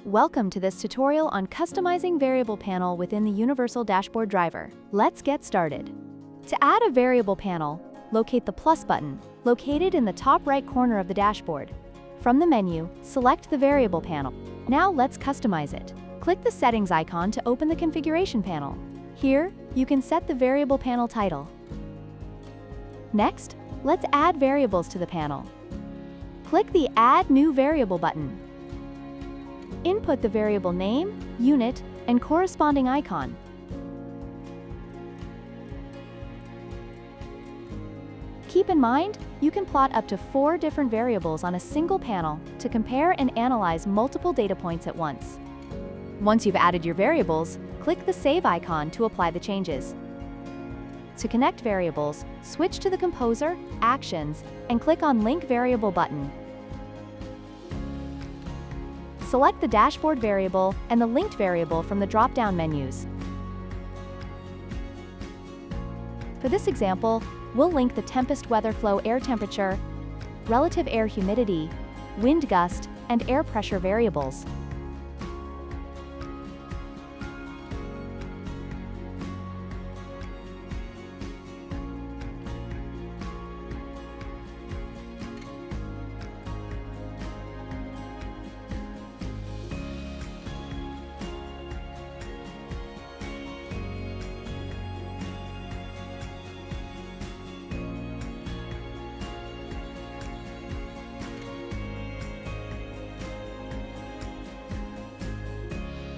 Welcome to this tutorial on customizing variable panel within the Universal Dashboard driver. Let's get started. To add a variable panel, locate the plus button, located in the top right corner of the dashboard. From the menu, select the variable panel. Now let's customize it. Click the settings icon to open the configuration panel. Here, you can set the variable panel title. Next, let's add variables to the panel. Click the Add New Variable button. Input the variable name, unit, and corresponding icon. Keep in mind, you can plot up to 4 different variables on a single panel to compare and analyze multiple data points at once. Once you've added your variables, click the Save icon to apply the changes. To connect variables, switch to the Composer, Actions, and click on Link Variable button. Select the dashboard variable and the linked variable from the drop-down menus. For this example, we'll link the Tempest WeatherFlow air temperature, relative air humidity, wind gust, and air pressure variables.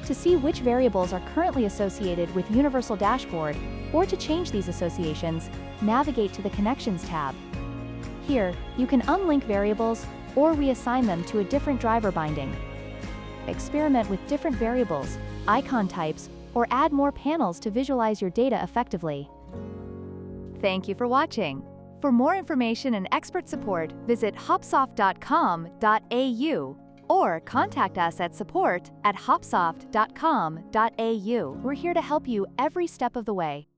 To see which variables are currently associated with Universal Dashboard, or to change these associations, navigate to the Connections tab. Here, you can unlink variables or reassign them to a different driver binding. Experiment with different variables, icon types, or add more panels to visualize your data effectively. Thank you for watching. For more information and expert support, visit hopsoft.com.au or contact us at support@hopsoft.com.au. We're here to help you every step of the way.